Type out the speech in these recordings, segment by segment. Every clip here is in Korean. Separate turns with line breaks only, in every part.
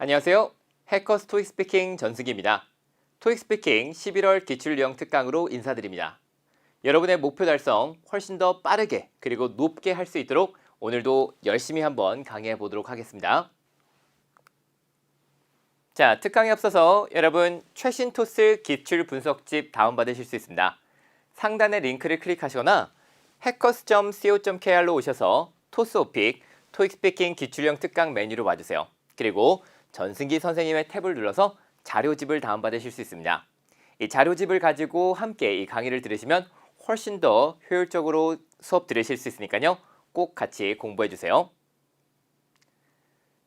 안녕하세요. 해커스 토익 스피킹 전승기입니다. 토익 스피킹 11월 기출 유형 특강으로 인사드립니다. 여러분의 목표 달성 훨씬 더 빠르게 그리고 높게 할 수 있도록 오늘도 열심히 한번 강의해 보도록 하겠습니다. 자, 특강에 앞서서 여러분 최신 토스 기출 분석집 다운받으실 수 있습니다. 상단의 링크를 클릭하시거나 hackers.co.kr로 오셔서 토스 오픽 토익 스피킹 기출 유형 특강 메뉴로 와주세요. 그리고 전승기 선생님의 탭을 눌러서 자료집을 다운받으실 수 있습니다. 이 자료집을 가지고 함께 이 강의를 들으시면 훨씬 더 효율적으로 수업 들으실 수 있으니까요. 꼭 같이 공부해 주세요.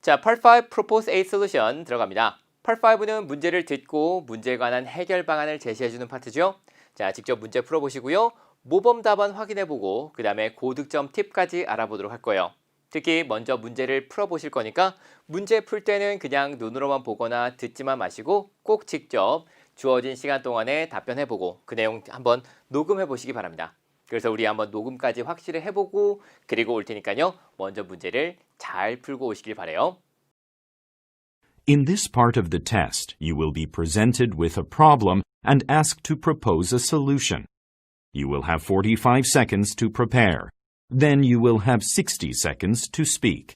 자, Part 5 Propose a Solution 들어갑니다. Part 5는 문제를 듣고 문제에 관한 해결 방안을 제시해 주는 파트죠. 자, 직접 문제 풀어보시고요. 모범 답안 확인해보고 그 다음에 고득점 팁까지 알아보도록 할 거예요. 특히 먼저 문제를 풀어보실 거니까 문제 풀 때는 그냥 눈으로만 보거나 듣지만 마시고 꼭 직접 주어진 시간 동안에 답변해보고 그 내용 한번 녹음해보시기 바랍니다. 그래서 우리 한번 녹음까지 확실히 해보고 그리고 올 테니까요. 먼저 문제를 잘 풀고 오시길 바라요.
In this part of the test, you will be presented with a problem and asked to propose a solution. You will have 45 seconds to prepare. Then you will have 60 seconds to speak.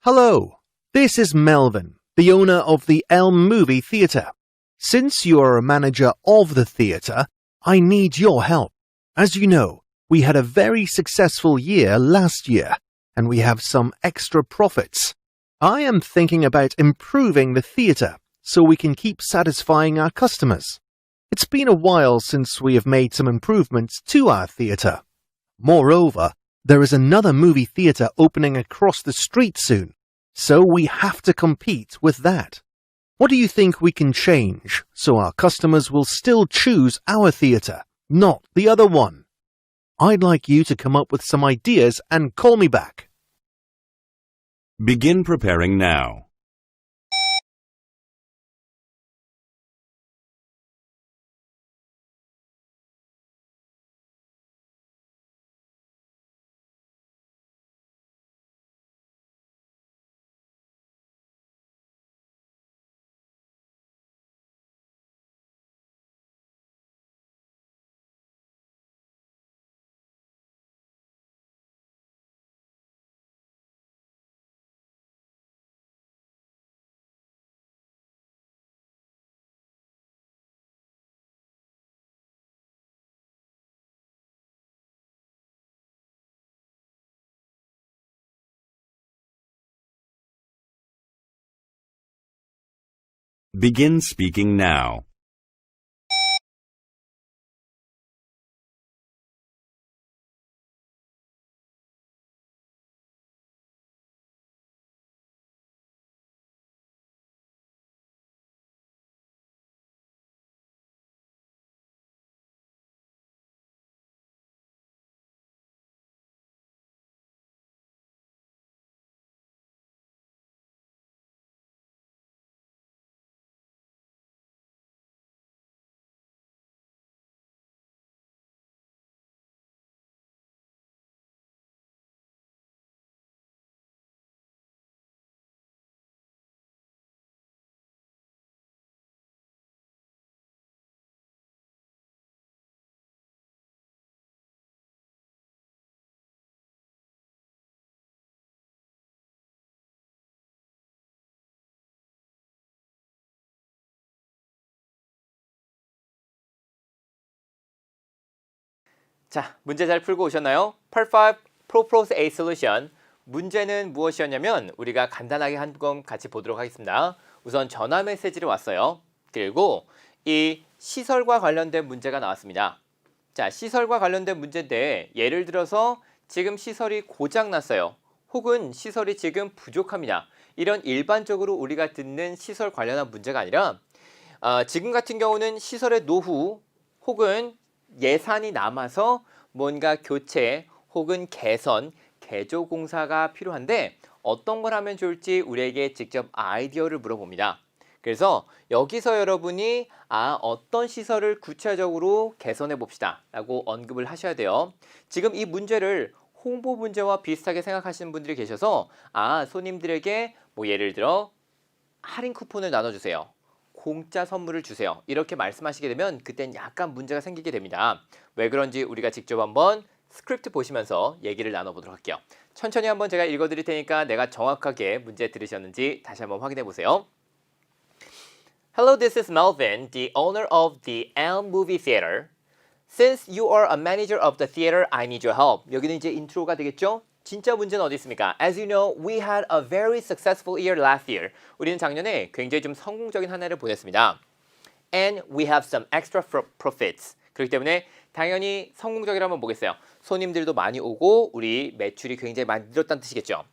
Hello, this is Melvin, the owner of the Elm Movie Theatre. Since you are a manager of the theatre, I need your help. As you know, we had a very successful year last year, and we have some extra profits. I am thinking about improving the theatre so we can keep satisfying our customers. It's been a while since we have made some improvements to our theatre. Moreover, there is another movie theatre opening across the street soon, so we have to compete with that. What do you think we can change so our customers will still choose our theatre, not the other one? I'd like you to come up with some ideas and call me back.
Begin preparing now. Begin speaking now.
자, 문제 잘 풀고 오셨나요? Part 5 Propose a Solution. 문제는 무엇이었냐면 우리가 간단하게 한 번 같이 보도록 하겠습니다. 우선 전화 메시지를 왔어요. 그리고 이 시설과 관련된 문제가 나왔습니다. 자, 시설과 관련된 문제인데 예를 들어서 지금 시설이 고장 났어요. 혹은 시설이 지금 부족합니다. 이런 일반적으로 우리가 듣는 시설 관련한 문제가 아니라 지금 같은 경우는 시설의 노후 혹은 예산이 남아서 뭔가 교체 혹은 개선, 개조 공사가 필요한데 어떤 걸 하면 좋을지 우리에게 직접 아이디어를 물어봅니다. 그래서 여기서 여러분이 어떤 시설을 구체적으로 개선해 봅시다 라고 언급을 하셔야 돼요. 지금 이 문제를 홍보 문제와 비슷하게 생각하시는 분들이 계셔서 손님들에게 뭐 예를 들어 할인 쿠폰을 나눠주세요. 공짜 선물을 주세요. 이렇게 말씀하시게 되면 그땐 약간 문제가 생기게 됩니다. 왜 그런지 우리가 직접 한번 스크립트 보시면서 얘기를 나눠보도록 할게요. 천천히 한번 제가 읽어드릴 테니까 내가 정확하게 문제 들으셨는지 다시 한번 확인해 보세요. Hello, this is Melvin, the owner of the Elm Movie Theater. Since you are a manager of the theater, I need your help. 여기는 이제 인트로가 되겠죠? 진짜 문제는 어디 있습니까? As you know, we had a very successful year last year. 우리는 작년에 굉장히 좀 성공적인 한 해를 보냈습니다. And we have some extra profits. 그렇기 때문에 당연히 성공적이라면 뭐겠어요? 손님들도 많이 오고 우리 매출이 굉장히 많이 늘었다는 뜻이겠죠.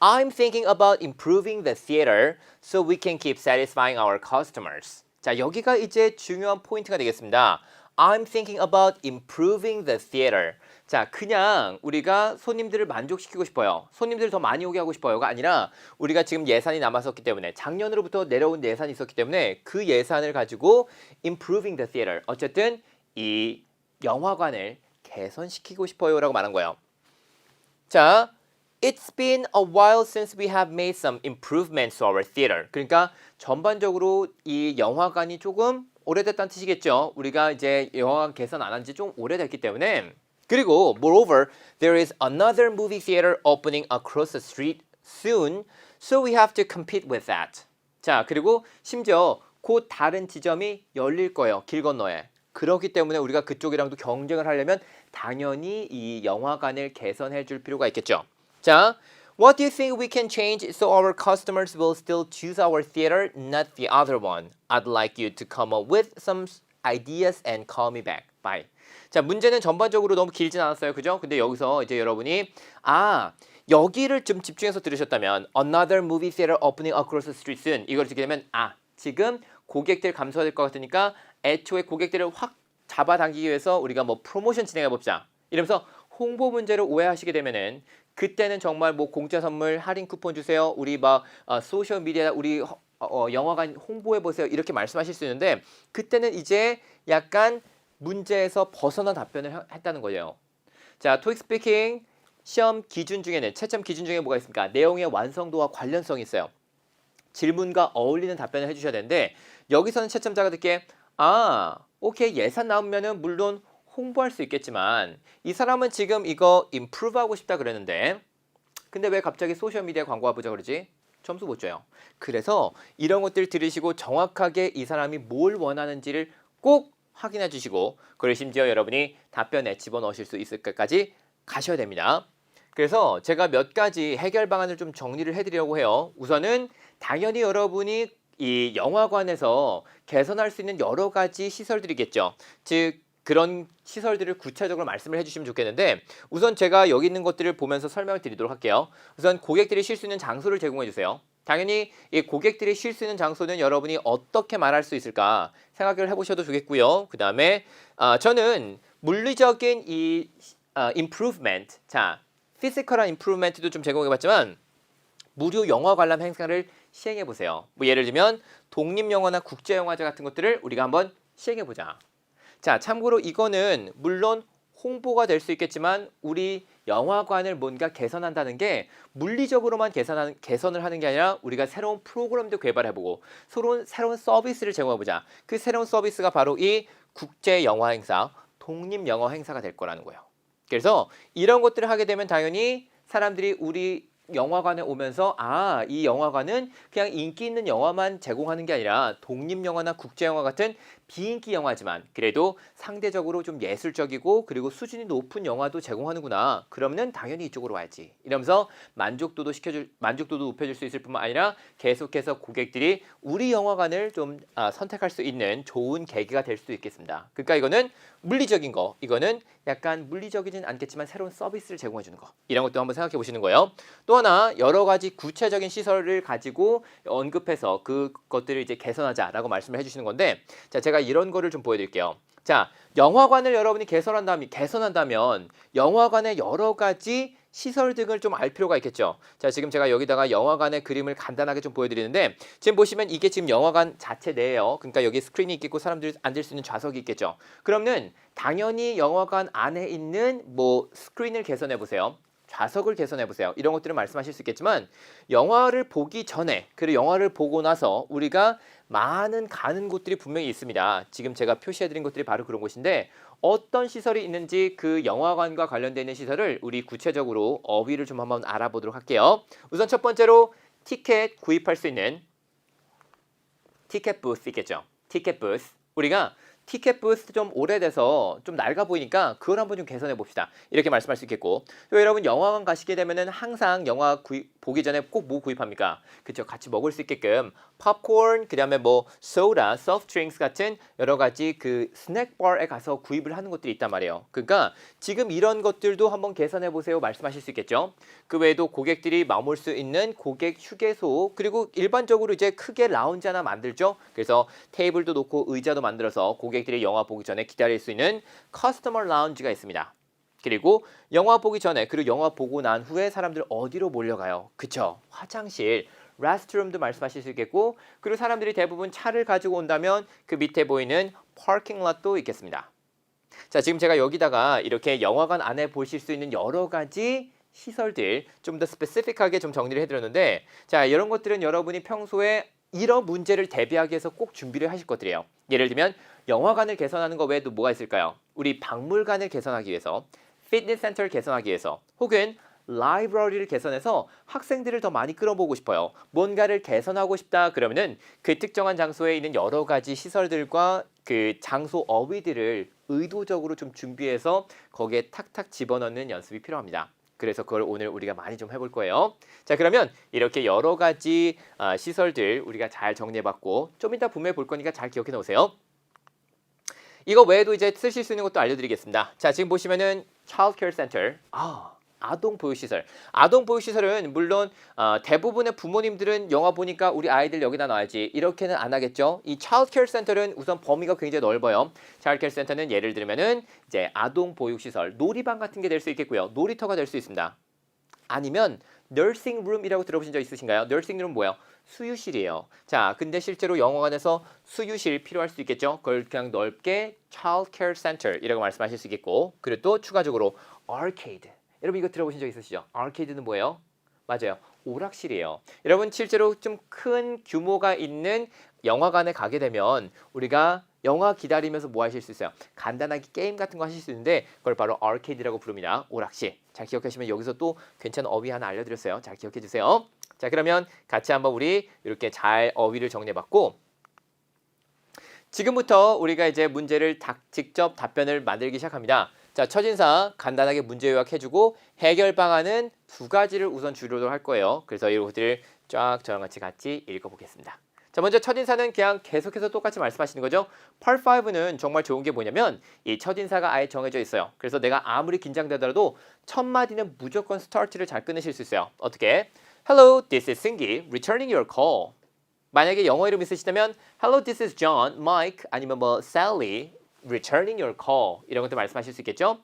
I'm thinking about improving the theater so we can keep satisfying our customers. 자, 여기가 이제 중요한 포인트가 되겠습니다. I'm thinking about improving the theater. 자, 그냥 우리가 손님들을 만족시키고 싶어요. 손님들을 더 많이 오게 하고 싶어요가 아니라 우리가 지금 예산이 남았었기 때문에 작년으로부터 내려온 예산이 있었기 때문에 그 예산을 가지고 improving the theater. 어쨌든 이 영화관을 개선시키고 싶어요라고 말한 거예요. 자, It's been a while since we have made some improvements to our theater. 그러니까 전반적으로 이 영화관이 조금 오래됐다는 뜻이겠죠. 우리가 이제 영화관 개선 안 한 지 좀 오래됐기 때문에. 그리고 moreover, there is another movie theater opening across the street soon, so we have to compete with that. 자, 그리고 심지어 곧 다른 지점이 열릴 거예요. 길 건너에. 그렇기 때문에 우리가 그쪽이랑도 경쟁을 하려면 당연히 이 영화관을 개선해 줄 필요가 있겠죠. 자, what do you think we can change so our customers will still choose our theater, not the other one? I'd like you to come up with some ideas and call me back. Bye. 자, 문제는 전반적으로 너무 길진 않았어요. 그죠? 근데 여기서 이제 여러분이 여기를 좀 집중해서 들으셨다면 another movie theater opening across the street soon. 이걸 듣게 되면 지금 고객들 감소가 될 것 같으니까 애초에 고객들을 확 잡아당기기 위해서 우리가 뭐 프로모션 진행해 봅시다. 이러면서 홍보 문제를 오해하시게 되면은 그때는 정말 뭐 공짜 선물 할인 쿠폰 주세요. 우리 막 소셜 미디어 우리 영화관 홍보해 보세요. 이렇게 말씀하실 수 있는데 그때는 이제 약간 문제에서 벗어난 답변을 했다는 거예요. 자, 토익 스피킹 시험 기준 중에는 채점 기준 중에 뭐가 있습니까? 내용의 완성도와 관련성이 있어요. 질문과 어울리는 답변을 해주셔야 되는데 여기서는 채점자가 듣기에 오케이 예산 나오면은 물론 홍보할 수 있겠지만 이 사람은 지금 이거 improve 하고 싶다 그랬는데 근데 왜 갑자기 소셜미디어 광고 해보자 그러지? 점수 못 줘요. 그래서 이런 것들 들으시고 정확하게 이 사람이 뭘 원하는지를 꼭 확인해 주시고 그리고 심지어 여러분이 답변에 집어넣으실 수 있을 것까지 가셔야 됩니다. 그래서 제가 몇 가지 해결 방안을 좀 정리를 해드리려고 해요. 우선은 당연히 여러분이 이 영화관에서 개선할 수 있는 여러 가지 시설들이겠죠. 즉 그런 시설들을 구체적으로 말씀을 해주시면 좋겠는데 우선 제가 여기 있는 것들을 보면서 설명을 드리도록 할게요. 우선 고객들이 쉴 수 있는 장소를 제공해 주세요. 당연히 이 고객들이 쉴 수 있는 장소는 여러분이 어떻게 말할 수 있을까 생각을 해보셔도 좋겠고요. 그 다음에 저는 물리적인 이 improvement, 자 피지컬한 improvement도 좀 제공해봤지만 무료 영화 관람 행사를 시행해보세요. 뭐 예를 들면 독립영화나 국제영화제 같은 것들을 우리가 한번 시행해보자. 자, 참고로 이거는 물론 홍보가 될 수 있겠지만 우리 영화관을 뭔가 개선한다는 게 물리적으로만 개선을 하는 게 아니라 우리가 새로운 프로그램도 개발해보고 새로운 서비스를 제공해보자. 그 새로운 서비스가 바로 이 국제영화 행사, 독립영화 행사가 될 거라는 거예요. 그래서 이런 것들을 하게 되면 당연히 사람들이 우리 영화관에 오면서 이 영화관은 그냥 인기 있는 영화만 제공하는 게 아니라 독립영화나 국제영화 같은 비인기 영화지만 그래도 상대적으로 좀 예술적이고 그리고 수준이 높은 영화도 제공하는구나. 그러면 당연히 이쪽으로 와야지. 이러면서 만족도도 높여줄 수 있을 뿐만 아니라 계속해서 고객들이 우리 영화관을 좀 선택할 수 있는 좋은 계기가 될 수 있겠습니다. 그러니까 이거는 물리적인 거, 이거는 약간 물리적이진 않겠지만 새로운 서비스를 제공해 주는 거. 이런 것도 한번 생각해 보시는 거예요. 또 하나 여러 가지 구체적인 시설을 가지고 언급해서 그것들을 이제 개선하자라고 말씀을 해주시는 건데 자, 제가 이런 거를 좀 보여드릴게요. 자, 영화관을 여러분이 개선한다면 영화관의 여러 가지 시설 등을 좀 알 필요가 있겠죠. 자, 지금 제가 여기다가 영화관의 그림을 간단하게 좀 보여드리는데 지금 보시면 이게 지금 영화관 자체 내예요. 그러니까 여기 스크린이 있겠고 사람들이 앉을 수 있는 좌석이 있겠죠. 그러면 당연히 영화관 안에 있는 뭐 스크린을 개선해 보세요. 좌석을 개선해 보세요. 이런 것들을 말씀하실 수 있겠지만 영화를 보기 전에 그리고 영화를 보고 나서 우리가 많은 가는 곳들이 분명히 있습니다. 지금 제가 표시해 드린 것들이 바로 그런 곳인데 어떤 시설이 있는지 그 영화관과 관련되어 있는 시설을 우리 구체적으로 어휘를 좀 한번 알아보도록 할게요. 우선 첫 번째로 티켓 구입할 수 있는 티켓 부스 있겠죠. 티켓 부스. 우리가 티켓 부스 좀 오래돼서 좀 낡아 보이니까 그걸 한번 좀 개선해 봅시다. 이렇게 말씀할 수 있겠고 또 여러분 영화관 가시게 되면은 항상 영화 보기 전에 꼭 뭐 구입합니까? 그쵸, 같이 먹을 수 있게끔 팝콘, 그 다음에 뭐 소다, 소프트 드링크스 같은 여러 가지 그 스낵바에 가서 구입을 하는 것들이 있단 말이에요. 그러니까 지금 이런 것들도 한번 개선해 보세요 말씀하실 수 있겠죠. 그 외에도 고객들이 머물 수 있는 고객 휴게소 그리고 일반적으로 이제 크게 라운지 하나 만들죠. 그래서 테이블도 놓고 의자도 만들어서 고객들이 영화 보기 전에 기다릴 수 있는 커스터머 라운지가 있습니다. 그리고 영화 보기 전에 그리고 영화 보고 난 후에 사람들 어디로 몰려가요? 그쵸? 화장실, 레스트룸도 말씀하실 수 있겠고 그리고 사람들이 대부분 차를 가지고 온다면 그 밑에 보이는 파킹 롯도 있겠습니다. 자, 지금 제가 여기다가 이렇게 영화관 안에 보실 수 있는 여러 가지 시설들 좀 더 스페시픽하게 좀 정리를 해드렸는데 자, 이런 것들은 여러분이 평소에 이런 문제를 대비하기 위해서 꼭 준비를 하실 것들이에요. 예를 들면 영화관을 개선하는 것 외에도 뭐가 있을까요? 우리 박물관을 개선하기 위해서 피트니스 센터를 개선하기 위해서 혹은 라이브러리를 개선해서 학생들을 더 많이 끌어보고 싶어요. 뭔가를 개선하고 싶다 그러면은 그 특정한 장소에 있는 여러 가지 시설들과 그 장소 어휘들을 의도적으로 좀 준비해서 거기에 탁탁 집어넣는 연습이 필요합니다. 그래서 그걸 오늘 우리가 많이 좀 해볼 거예요. 자, 그러면 이렇게 여러 가지 시설들 우리가 잘 정리해봤고 좀 이따 분명히 볼 거니까 잘 기억해 놓으세요. 이거 외에도 이제 쓰실 수 있는 것도 알려드리겠습니다. 자, 지금 보시면은 Child Care Center, 아동 보육시설. 아동 보육시설은 물론 대부분의 부모님들은 영화 보니까 우리 아이들 여기다 놔야지 이렇게는 안 하겠죠. 이 Child Care Center는 우선 범위가 굉장히 넓어요. Child Care Center는 예를 들면은 이제 아동 보육시설, 놀이방 같은 게 될 수 있겠고요. 놀이터가 될 수 있습니다. 아니면 nursing room이라고 들어보신 적 있으신가요? nursing room 뭐예요? 수유실이에요. 자, 근데 실제로 영화관에서 수유실 필요할 수 있겠죠? 그걸 그냥 넓게 child care center이라고 말씀하실 수 있겠고 그리고 또 추가적으로 arcade. 여러분 이거 들어보신 적 있으시죠? arcade는 뭐예요? 맞아요. 오락실이에요. 여러분 실제로 좀 큰 규모가 있는 영화관에 가게 되면 우리가 영화 기다리면서 뭐 하실 수 있어요? 간단하게 게임 같은 거 하실 수 있는데 그걸 바로 arcade라고 부릅니다. 오락실. 잘 기억하시면 여기서 또 괜찮은 어휘 하나 알려드렸어요. 잘 기억해 주세요. 자, 그러면 같이 한번 우리 이렇게 잘 어휘를 정리해봤고 지금부터 우리가 이제 문제를 직접 답변을 만들기 시작합니다. 자, 첫인상 간단하게 문제 요약해주고 해결 방안은 두 가지를 우선 주로 할 거예요. 그래서 이것들을 쫙 저랑 같이 읽어보겠습니다. 자, 먼저 첫인사는 그냥 계속해서 똑같이 말씀하시는 거죠. Part 5는 정말 좋은 게 뭐냐면 이 첫인사가 아예 정해져 있어요. 그래서 내가 아무리 긴장되더라도 첫 마디는 무조건 스타트를 잘 끊으실 수 있어요. 어떻게? Hello, this is Singi, returning your call. 만약에 영어 이름 있으시다면 Hello, this is John, Mike, 아니면 뭐 Sally, returning your call 이런 것들 말씀하실 수 있겠죠?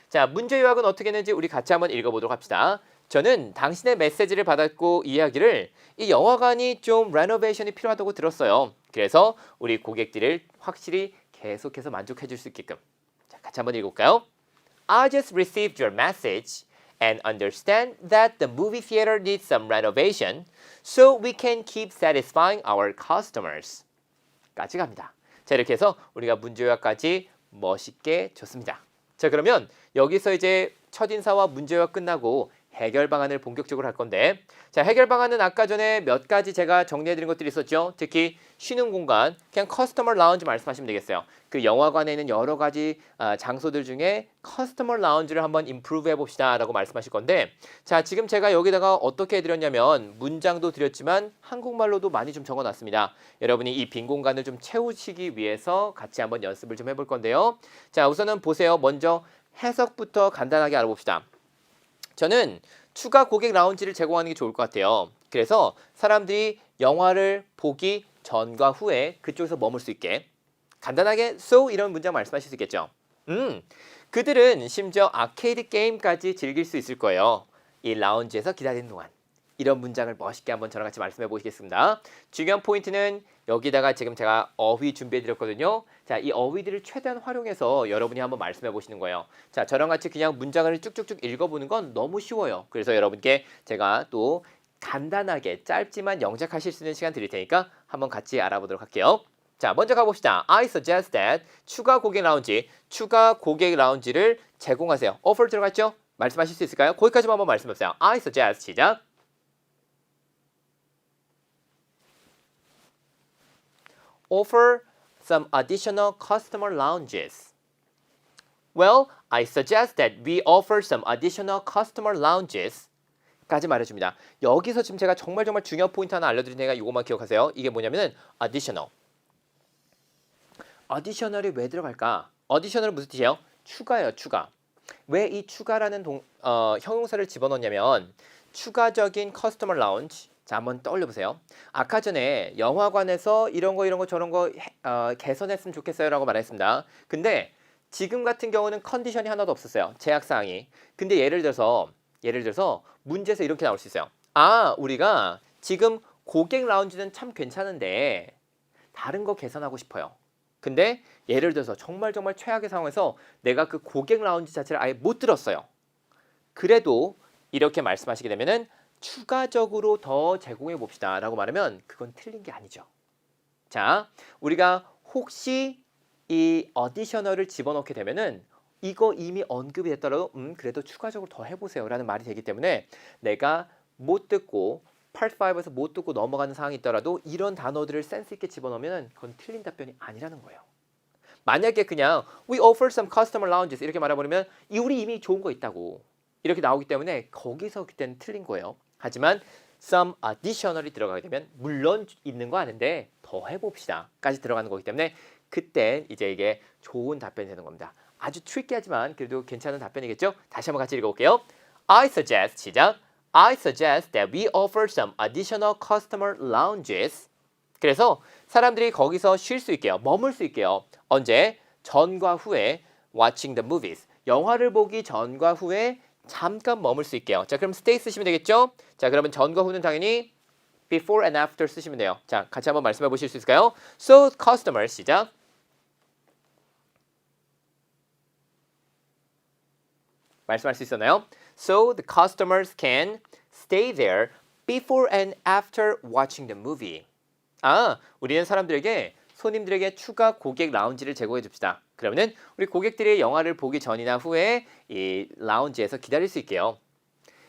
자, 문제 요약은 어떻게 했는지 우리 같이 한번 읽어보도록 합시다. 저는 당신의 메시지를 받았고 이야기를 이 영화관이 좀 레노베이션이 필요하다고 들었어요. 그래서 우리 고객들을 확실히 계속해서 만족해 줄 수 있게끔. 자, 같이 한번 읽어볼까요? I just received your message and understand that the movie theater needs some renovation so we can keep satisfying our customers. 까지 갑니다. 자, 이렇게 해서 우리가 문제 요약까지 멋있게 줬습니다. 자, 그러면 여기서 이제 첫인사와 문제 요약 끝나고 해결 방안을 본격적으로 할 건데 자, 해결 방안은 아까 전에 몇 가지 제가 정리해드린 것들이 있었죠. 특히 쉬는 공간, 그냥 커스터머 라운지 말씀하시면 되겠어요. 그 영화관에 있는 여러 가지 장소들 중에 커스터머 라운지를 한번 임프루브 해봅시다 라고 말씀하실 건데 자, 지금 제가 여기다가 어떻게 해드렸냐면 문장도 드렸지만 한국말로도 많이 좀 적어놨습니다. 여러분이 이 빈 공간을 좀 채우시기 위해서 같이 한번 연습을 좀 해볼 건데요. 자, 우선은 보세요. 먼저 해석부터 간단하게 알아봅시다. 저는 추가 고객 라운지를 제공하는 게 좋을 것 같아요. 그래서 사람들이 영화를 보기 전과 후에 그쪽에서 머물 수 있게 간단하게 so 이런 문장 말씀하실 수 있겠죠. 그들은 심지어 아케이드 게임까지 즐길 수 있을 거예요. 이 라운지에서 기다리는 동안. 이런 문장을 멋있게 한번 저랑 같이 말씀해 보시겠습니다. 중요한 포인트는 여기다가 지금 제가 어휘 준비해 드렸거든요. 자, 이 어휘들을 최대한 활용해서 여러분이 한번 말씀해 보시는 거예요. 자, 저랑 같이 그냥 문장을 쭉쭉쭉 읽어보는 건 너무 쉬워요. 그래서 여러분께 제가 또 간단하게 짧지만 영작하실 수 있는 시간 드릴 테니까 한번 같이 알아보도록 할게요. 자, 먼저 가봅시다. I suggest that 추가 고객 라운지를 제공하세요. offer 들어갔죠? 말씀하실 수 있을까요? 거기까지만 한번 말씀해보세요. I suggest 시작. offer some additional customer lounges. Well, I suggest that we offer some additional customer lounges. 까지 말해줍니다. 여기서 지금 제가 정말 중요한 포인트 하나 알려드릴 테니까 이것만 기억하세요. 이게 뭐냐면은 additional. additional이 왜 들어갈까? additional은 무슨 뜻이에요? 추가예요, 추가. 왜 이 추가라는 형용사를 집어넣냐면 추가적인 커스터머 라운지. 자, 한번 떠올려 보세요. 아까 전에 영화관에서 이런 거 저런 거 개선했으면 좋겠어요라고 말했습니다. 근데 지금 같은 경우는 컨디션이 하나도 없었어요. 제약 사항이. 근데 예를 들어서 문제에서 이렇게 나올 수 있어요. 아, 우리가 지금 고객 라운지는 참 괜찮은데 다른 거 개선하고 싶어요. 근데 예를 들어서 정말 최악의 상황에서 내가 그 고객 라운지 자체를 아예 못 들었어요. 그래도 이렇게 말씀하시게 되면은 추가적으로 더 제공해 봅시다 라고 말하면 그건 틀린 게 아니죠. 자, 우리가 혹시 이 어디셔널을 집어넣게 되면은 이거 이미 언급이 됐더라도 그래도 추가적으로 더 해보세요 라는 말이 되기 때문에 내가 못 듣고 Part 5에서 못 듣고 넘어가는 상황이 있더라도 이런 단어들을 센스 있게 집어넣으면 그건 틀린 답변이 아니라는 거예요. 만약에 그냥 We offer some customer lounges 이렇게 말해버리면 우리 이미 좋은 거 있다고 이렇게 나오기 때문에 거기서 그때는 틀린 거예요. 하지만 some additional이 들어가게 되면 물론 있는 거 아는데 더 해봅시다 까지 들어가는 거기 때문에 그때 이제 이게 좋은 답변이 되는 겁니다. 아주 트리키하지만 그래도 괜찮은 답변이겠죠? 다시 한번 같이 읽어볼게요. I suggest 시작. I suggest that we offer some additional customer lounges. 그래서 사람들이 거기서 쉴 수 있게요. 머물 수 있게요. 언제? 전과 후에 watching the movies. 영화를 보기 전과 후에 잠깐 머물 수 있게요. 자, 그럼 stay 쓰시면 되겠죠? 자, 그러면 전과 후는 당연히 before and after 쓰시면 돼요. 자, 같이 한번 말씀해 보실 수 있을까요? So customers 시작. 말씀할 수 있었나요? So the customers can stay there before and after watching the movie. 아, 우리는 사람들에게 손님들에게 추가 고객 라운지를 제공해 줍시다. 그러면은 우리 고객들이 영화를 보기 전이나 후에 이 라운지에서 기다릴 수 있게요.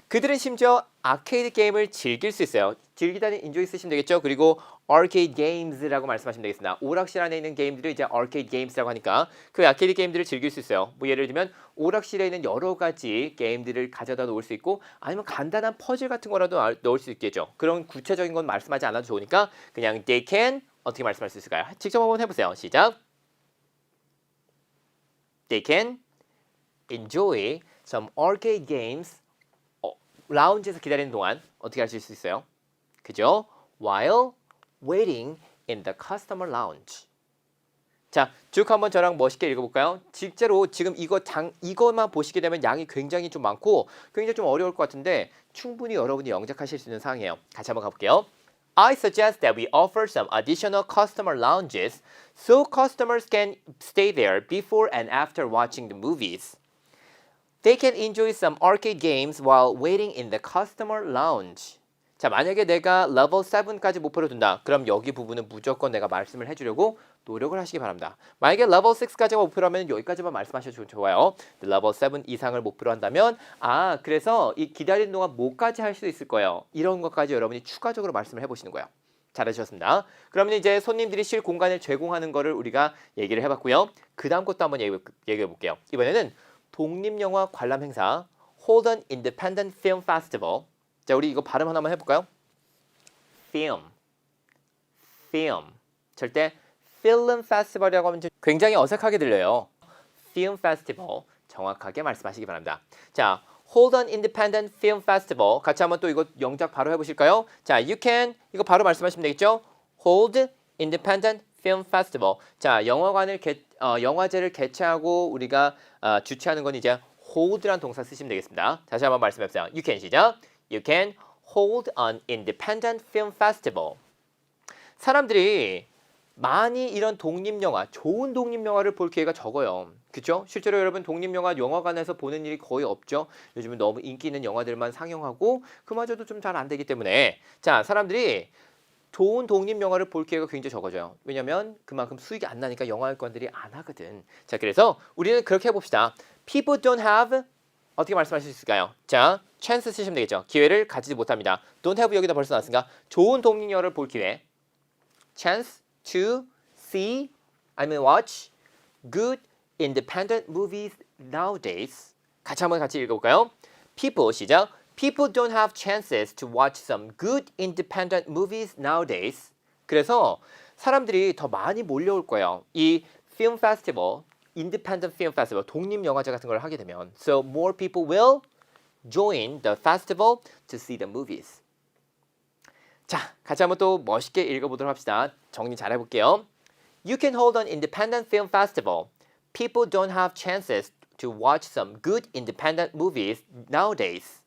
그들은 심지어 아케이드 게임을 즐길 수 있어요. 즐기다니 enjoy 쓰시면 되겠죠. 그리고 arcade games라고 말씀하시면 되겠습니다. 오락실 안에 있는 게임들을 이제 arcade games라고 하니까 그 아케이드 게임들을 즐길 수 있어요. 뭐 예를 들면 오락실에 있는 여러 가지 게임들을 가져다 놓을 수 있고 아니면 간단한 퍼즐 같은 거라도 넣을 수 있겠죠. 그런 구체적인 건 말씀하지 않아도 좋으니까 그냥 they can 어떻게 말씀할 수 있을까요? 직접 한번 해보세요. 시작. They can enjoy some arcade games. 라운지에서 기다리는 동안 어떻게 하실 수 있어요? 그죠? While waiting in the customer lounge. 자, 쭉 한번 저랑 멋있게 읽어볼까요? 실제로 지금 이것만 보시게 되면 양이 굉장히 좀 많고 굉장히 좀 어려울 것 같은데 충분히 여러분이 영작하실 수 있는 상황이에요. 같이 한번 가볼게요. I suggest that we offer some additional customer lounges so customers can stay there before and after watching the movies. They can enjoy some arcade games while waiting in the customer lounge. 자, 만약에 내가 level 7까지 목표로 둔다. 그럼 여기 부분은 무조건 내가 말씀을 해주려고 노력을 하시기 바랍니다. 만약에 level 6까지가 목표로 하면 여기까지만 말씀하셔도 좋아요. level 7 이상을 목표로 한다면 그래서 이 기다리는 동안 뭐까지 할 수 있을 거예요. 이런 것까지 여러분이 추가적으로 말씀을 해보시는 거예요. 잘해주셨습니다. 그러면 이제 손님들이 쉴 공간을 제공하는 거를 우리가 얘기를 해봤고요. 그 다음 것도 한번 얘기해 볼게요. 이번에는 독립영화 관람 행사 Holden Independent Film Festival. 자, 우리 이거 발음 하나만 해볼까요? Film. 절대 Film Festival이라고 하면 굉장히 어색하게 들려요. Film Festival 정확하게 말씀하시기 바랍니다. 자, Holden Independent Film Festival 같이 한번 또 이거 영작 바로 해보실까요? 자, you can 이거 바로 말씀하시면 되겠죠? Hold Independent Film Festival. 자, 영화제를 개최하고 우리가 주최하는 건 이제 hold란 동사 쓰시면 되겠습니다. 다시 한번 말씀해보세요. You can 시작. You can hold an independent film festival. 사람들이 많이 이런 독립영화, 좋은 독립영화를 볼 기회가 적어요. 그죠? 실제로 여러분 독립영화 영화관에서 보는 일이 거의 없죠. 요즘은 너무 인기 있는 영화들만 상영하고 그마저도 좀 잘 안 되기 때문에 자, 사람들이 좋은 독립영화를 볼 기회가 굉장히 적어져요. 왜냐면 그만큼 수익이 안 나니까 영화관들이 안 하거든. 자, 그래서 우리는 그렇게 해봅시다. People don't have 어떻게 말씀하실 수 있을까요? 자, chance 쓰시면 되겠죠. 기회를 가지지 못합니다. don't have 여기다 벌써 나왔으니까 좋은 독립영화를 볼 기회. chance to see, watch good independent movies nowadays. 같이 읽어볼까요? People, 시작. People don't have chances to watch some good independent movies nowadays. 그래서 사람들이 더 많이 몰려올 거예요. 이 film festival, independent film festival, 독립영화제 같은 걸 하게 되면. So more people will join the festival to see the movies. 자, 같이 한번 또 멋있게 읽어보도록 합시다. 정리 잘 해볼게요. You can hold an independent film festival. People don't have chances to watch some good independent movies nowadays.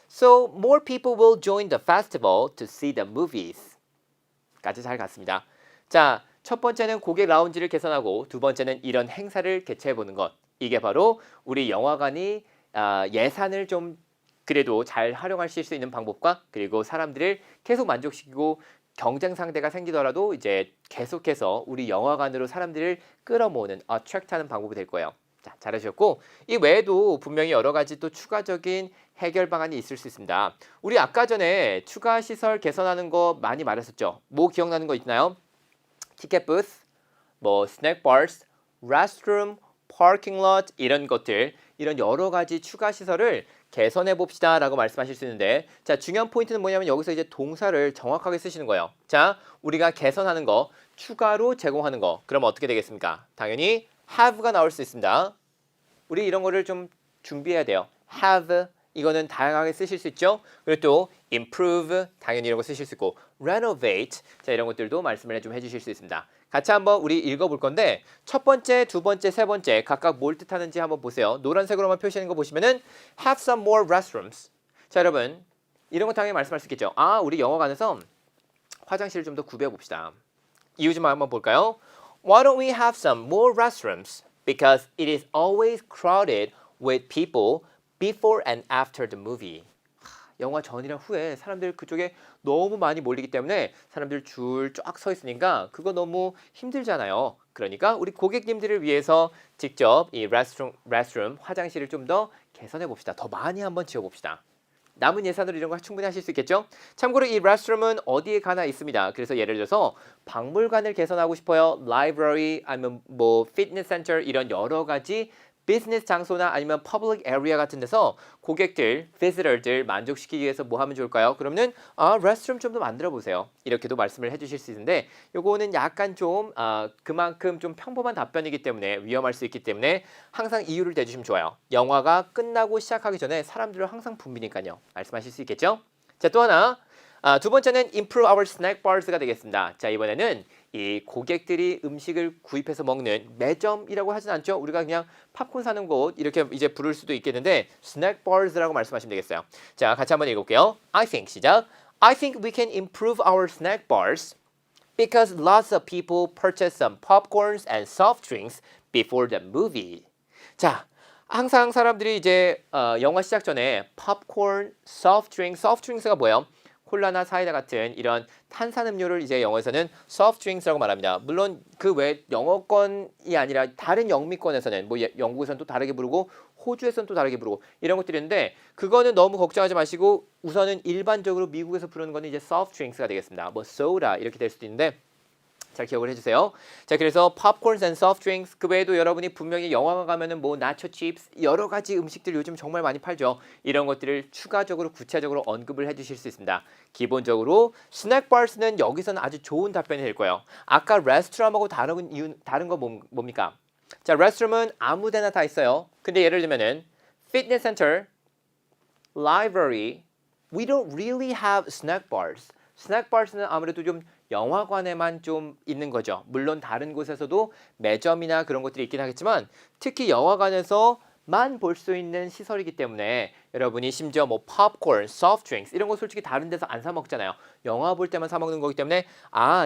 So more people will join the festival to see the movies. 까지 잘 갔습니다. 자, 첫 번째는 고객 라운지를 개선하고 두 번째는 이런 행사를 개최해보는 것. 이게 바로 우리 영화관이 예산을 좀 그래도 잘 활용하실 수 있는 방법과 그리고 사람들을 계속 만족시키고 경쟁 상대가 생기더라도 이제 계속해서 우리 영화관으로 사람들을 끌어모으는 attract하는 방법이 될 거예요. 자, 잘하셨고 이 외에도 분명히 여러 가지 또 추가적인 해결 방안이 있을 수 있습니다. 우리 아까 전에 추가 시설 개선하는 거 많이 말했었죠. 뭐 기억나는 거 있나요? 티켓 부스, 뭐 스낵 바스, 레스트룸, 파킹 롯 이런 것들 이런 여러 가지 추가 시설을 개선해 봅시다 라고 말씀하실 수 있는데 자, 중요한 포인트는 뭐냐면 여기서 이제 동사를 정확하게 쓰시는 거예요. 자, 우리가 개선하는 거, 추가로 제공하는 거 그럼 어떻게 되겠습니까? 당연히 have가 나올 수 있습니다. 우리 이런 거를 좀 준비해야 돼요. have 이거는 다양하게 쓰실 수 있죠. 그리고 또 improve 당연히 이런 거 쓰실 수 있고 renovate 자, 이런 것들도 말씀을 좀 해주실 수 있습니다. 같이 한번 우리 읽어볼 건데 첫 번째, 두 번째, 세 번째 각각 뭘 뜻하는지 한번 보세요. 노란색으로만 표시하는 거 보시면은 have some more restrooms. 자, 여러분 이런 거 당연히 말씀할 수 있겠죠. 아, 우리 영화관에서 화장실을 좀 더 구비해 봅시다. 이유 좀 한번 볼까요? Why don't we have some more restrooms? Because it is always crowded with people before and after the movie. 영화 전이랑 후에 사람들 그쪽에 너무 많이 몰리기 때문에 사람들 줄 쫙 서 있으니까 그거 너무 힘들잖아요. 그러니까 우리 고객님들을 위해서 직접 이 restroom 화장실을 좀 더 개선해 봅시다. 더 많이 한번 지어 봅시다. 남은 예산으로 이런 거 충분히 하실 수 있겠죠? 참고로 이 레스트룸은 어디에 가나 있습니다. 그래서 예를 들어서 박물관을 개선하고 싶어요. 라이브러리 아니면 뭐 피트니스 센터 이런 여러 가지 비즈니스 장소나 아니면 퍼블릭 에리아 같은 데서 고객들, 비지터들 만족시키기 위해서 뭐 하면 좋을까요? 그러면은 레스트룸 좀 더 만들어 보세요. 이렇게도 말씀을 해주실 수 있는데 요거는 약간 좀 그만큼 좀 평범한 답변이기 때문에 위험할 수 있기 때문에 항상 이유를 대주시면 좋아요. 영화가 끝나고 시작하기 전에 사람들은 항상 붐비니까요. 말씀하실 수 있겠죠? 자, 또 하나 두 번째는 improve our snack bars가 되겠습니다. 자, 이번에는 이 고객들이 음식을 구입해서 먹는 매점이라고 하진 않죠. 우리가 그냥 팝콘 사는 곳 이렇게 이제 부를 수도 있겠는데 snack bars라고 말씀하시면 되겠어요. 자, 같이 한번 읽어볼게요. I think 시작. I think we can improve our snack bars because lots of people purchase some popcorns and soft drinks before the movie. 자, 항상 사람들이 이제 영화 시작 전에 팝콘, soft drinks가 뭐예요? 콜라나 사이다 같은 이런 탄산음료를 이제 영어에서는 soft drinks라고 말합니다. 물론 그 외 영어권이 아니라 다른 영미권에서는 뭐 영국에서는 또 다르게 부르고 호주에서는 또 다르게 부르고 이런 것들이 있는데 그거는 너무 걱정하지 마시고 우선은 일반적으로 미국에서 부르는 거는 이제 soft drinks가 되겠습니다. 뭐 soda 이렇게 될 수도 있는데 잘 기억을 해주세요. 자, 그래서 popcorns and soft drinks 그 외에도 여러분이 분명히 영화관 가면은 뭐 nacho chips 여러 가지 음식들 요즘 정말 많이 팔죠. 이런 것들을 추가적으로 구체적으로 언급을 해주실 수 있습니다. 기본적으로 스낵 바스는 여기서는 아주 좋은 답변이 될 거예요. 아까 레스토랑하고 다른 거 뭡니까? 자, 레스토랑은 아무데나 다 있어요. 근데 예를 들면은 fitness center, library, we don't really have snack bars. 스낵 바스는 아무래도 좀 영화관에만 좀 있는 거죠. 물론 다른 곳에서도 매점이나 그런 것들이 있긴 하겠지만 특히 영화관에서 만 볼 수 있는 시설이기 때문에 여러분이 심지어 뭐 팝콘, 소프트 드링크스 이런 거 솔직히 다른 데서 안 사 먹잖아요. 영화 볼 때만 사 먹는 거기 때문에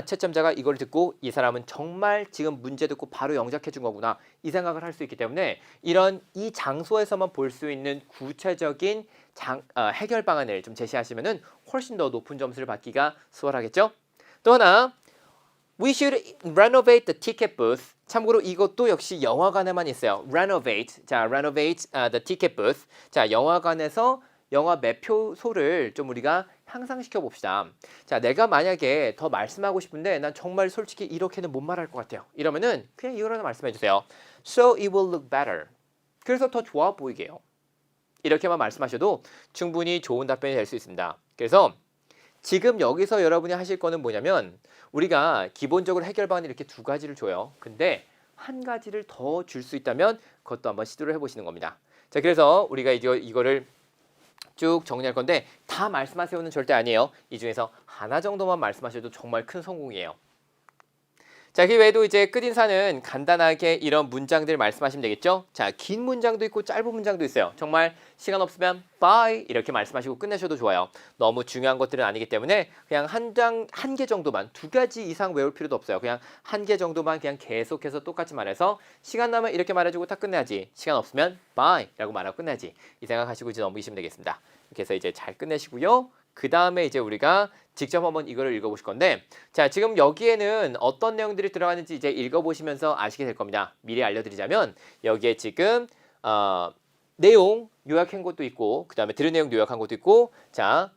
채점자가 이걸 듣고 이 사람은 정말 지금 문제 듣고 바로 영작해 준 거구나 이 생각을 할 수 있기 때문에 이 장소에서만 볼 수 있는 구체적인 해결 방안을 좀 제시하시면은 훨씬 더 높은 점수를 받기가 수월하겠죠? 또 하나 We should renovate the ticket booth. 참고로 이것도 역시 영화관에만 있어요. Renovate. 자, renovate the ticket booth. 자, 영화관에서 영화 매표소를 좀 우리가 향상시켜 봅시다. 자, 내가 만약에 더 말씀하고 싶은데 난 정말 솔직히 이렇게는 못 말할 것 같아요. 이러면은 그냥 이거라도 말씀해 주세요. So it will look better. 그래서 더 좋아 보이게 해요. 이렇게만 말씀하셔도 충분히 좋은 답변이 될 수 있습니다. 그래서 지금 여기서 여러분이 하실 거는 뭐냐면 우리가 기본적으로 해결 방안이 이렇게 두 가지를 줘요. 근데 한 가지를 더 줄 수 있다면 그것도 한번 시도를 해보시는 겁니다. 자, 그래서 우리가 이거를 쭉 정리할 건데 다 말씀하세요는 절대 아니에요. 이 중에서 하나 정도만 말씀하셔도 정말 큰 성공이에요. 자, 그 외에도 이제 끝인사는 간단하게 이런 문장들 말씀하시면 되겠죠? 자, 긴 문장도 있고 짧은 문장도 있어요. 정말 시간 없으면 bye 이렇게 말씀하시고 끝내셔도 좋아요. 너무 중요한 것들은 아니기 때문에 그냥 한 개 정도만, 두 가지 이상 외울 필요도 없어요. 그냥 한 개 정도만 그냥 계속해서 똑같이 말해서 시간 나면 이렇게 말해주고 딱 끝내야지. 시간 없으면 bye 라고 말하고 끝내야지. 이 생각하시고 이제 넘기시면 되겠습니다. 이렇게 해서 이제 잘 끝내시고요. 그 다음에 이제 우리가 직접 한번 이거를 읽어보실 건데 자, 지금 여기에는 어떤 내용들이 들어가는지 이제 읽어보시면서 아시게 될 겁니다. 미리 알려드리자면 여기에 지금 내용 요약한 것도 있고 그 다음에 들은 내용도 요약한 것도 있고 자,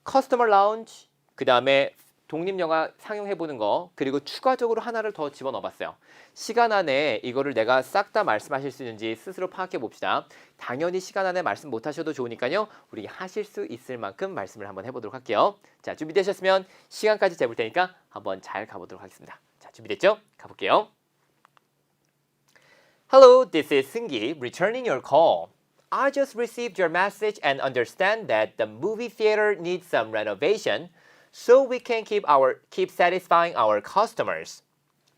커스터머 라운지 그 다음에 독립영화 상영해보는 거 그리고 추가적으로 하나를 더 집어넣어봤어요. 시간 안에 이거를 내가 싹 다 말씀하실 수 있는지 스스로 파악해 봅시다. 당연히 시간 안에 말씀 못하셔도 좋으니까요. 우리 하실 수 있을 만큼 말씀을 한번 해보도록 할게요. 자, 준비되셨으면 시간까지 재볼 테니까 한번 잘 가보도록 하겠습니다. 자, 준비됐죠? 가볼게요. Hello, this is Seung-gi returning your call. I just received your message and understand that the movie theater needs some renovation. So we can keep satisfying our customers.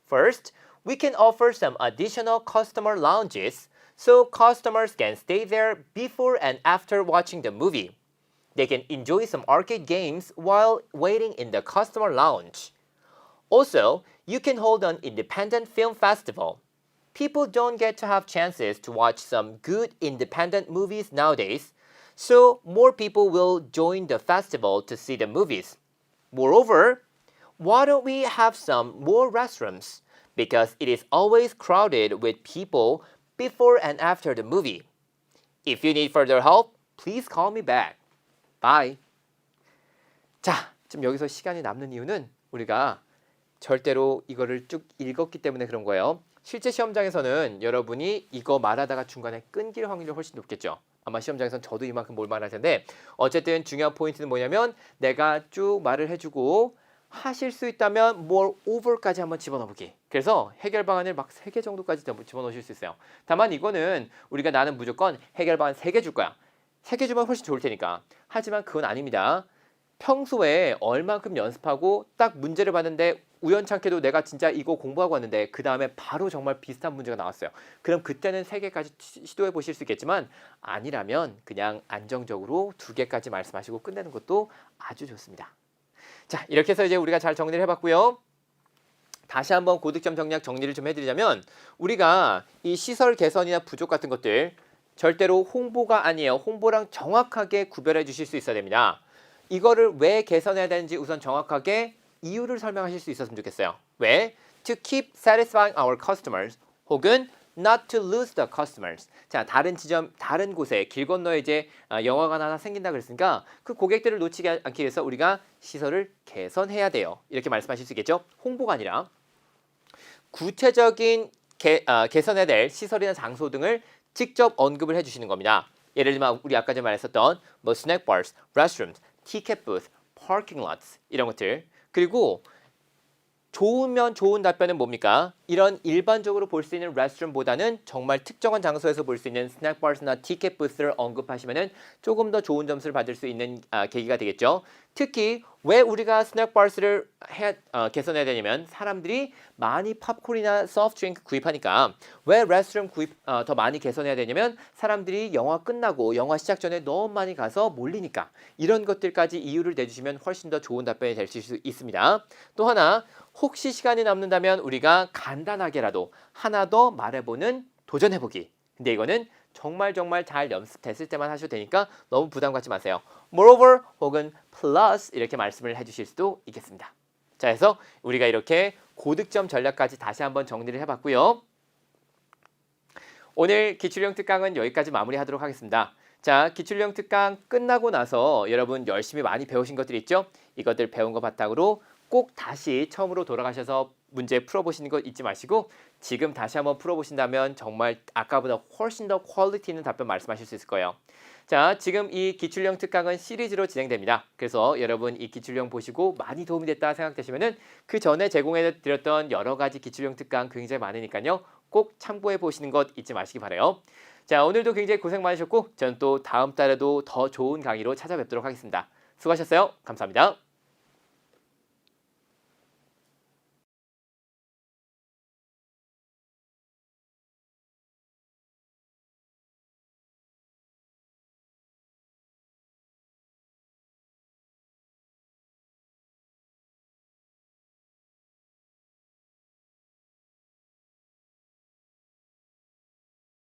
First, we can offer some additional customer lounges so customers can stay there before and after watching the movie. They can enjoy some arcade games while waiting in the customer lounge. Also, you can hold an independent film festival. People don't get to have chances to watch some good independent movies nowadays, so more people will join the festival to see the movies. Moreover, why don't we have some more restrooms? Because it is always crowded with people before and after the movie. If you need further help, please call me back. Bye. 자, 지금 여기서 시간이 남는 이유는 우리가 절대로 이거를 쭉 읽었기 때문에 그런 거예요. 실제 시험장에서는 여러분이 이거 말하다가 중간에 끊길 확률이 훨씬 높겠죠. 아마 시험장에서는 저도 이만큼 뭘 말할 텐데 어쨌든 중요한 포인트는 뭐냐면 내가 쭉 말을 해주고 하실 수 있다면 more over까지 한번 집어넣어보기. 그래서 해결 방안을 막 3개 정도까지 집어넣으실 수 있어요. 다만 이거는 우리가 나는 무조건 해결 방안 3개 줄 거야. 3개 주면 훨씬 좋을 테니까. 하지만 그건 아닙니다. 평소에 얼만큼 연습하고 딱 문제를 봤는데 우연찮게도 내가 진짜 이거 공부하고 왔는데 그 다음에 바로 정말 비슷한 문제가 나왔어요. 그럼 그때는 3개까지 시도해 보실 수 있겠지만 아니라면 그냥 안정적으로 2개까지 말씀하시고 끝내는 것도 아주 좋습니다. 자, 이렇게 해서 이제 우리가 잘 정리를 해봤고요. 다시 한번 고득점 정리학 정리를 좀 해드리자면 우리가 이 시설 개선이나 부족 같은 것들 절대로 홍보가 아니에요. 홍보랑 정확하게 구별해 주실 수 있어야 됩니다. 이거를 왜 개선해야 되는지 우선 정확하게 이유를 설명하실 수 있었으면 좋겠어요. 왜? To keep satisfying our customers 혹은 not to lose the customers. 자, 다른 곳에 길 건너에 이제 영화관 하나 생긴다 그랬으니까 그 고객들을 놓치지 않기 위해서 우리가 시설을 개선해야 돼요. 이렇게 말씀하실 수 있겠죠? 홍보가 아니라 구체적인 개선해야 될 시설이나 장소 등을 직접 언급을 해주시는 겁니다. 예를 들면 우리 아까 전에 말했었던 뭐 snack bars, restrooms, ticket booth, parking lots 이런 것들. 그리고 좋으면 좋은 답변은 뭡니까? 이런 일반적으로 볼 수 있는 레스트룸보다는 정말 특정한 장소에서 볼 수 있는 스낵바스나 티켓 부스를 언급하시면 조금 더 좋은 점수를 받을 수 있는 계기가 되겠죠. 특히 왜 우리가 스낵바스를 개선해야 되냐면 사람들이 많이 팝콘이나 소프트 드링크 구입하니까. 왜 레스트룸 더 많이 개선해야 되냐면 사람들이 영화 끝나고 영화 시작 전에 너무 많이 가서 몰리니까. 이런 것들까지 이유를 내주시면 훨씬 더 좋은 답변이 될 수 있습니다. 또 하나, 혹시 시간이 남는다면 우리가 간단하게라도 하나 더 말해보는 도전해보기. 근데 이거는 정말 잘 연습됐을 때만 하셔도 되니까 너무 부담 갖지 마세요. Moreover 혹은 plus 이렇게 말씀을 해주실 수도 있겠습니다. 자, 그래서 우리가 이렇게 고득점 전략까지 다시 한번 정리를 해봤고요. 오늘 기출형 특강은 여기까지 마무리하도록 하겠습니다. 자, 기출형 특강 끝나고 나서 여러분 열심히 많이 배우신 것들이 있죠? 이것들 배운 거 바탕으로 꼭 다시 처음으로 돌아가셔서 문제 풀어보시는 거 잊지 마시고 지금 다시 한번 풀어보신다면 정말 아까보다 훨씬 더 퀄리티 있는 답변 말씀하실 수 있을 거예요. 자, 지금 이 기출형 특강은 시리즈로 진행됩니다. 그래서 여러분 이 기출형 보시고 많이 도움이 됐다 생각되시면은 그 전에 제공해 드렸던 여러 가지 기출형 특강 굉장히 많으니까요. 꼭 참고해 보시는 것 잊지 마시기 바라요. 자, 오늘도 굉장히 고생 많으셨고 저는 또 다음 달에도 더 좋은 강의로 찾아뵙도록 하겠습니다. 수고하셨어요. 감사합니다.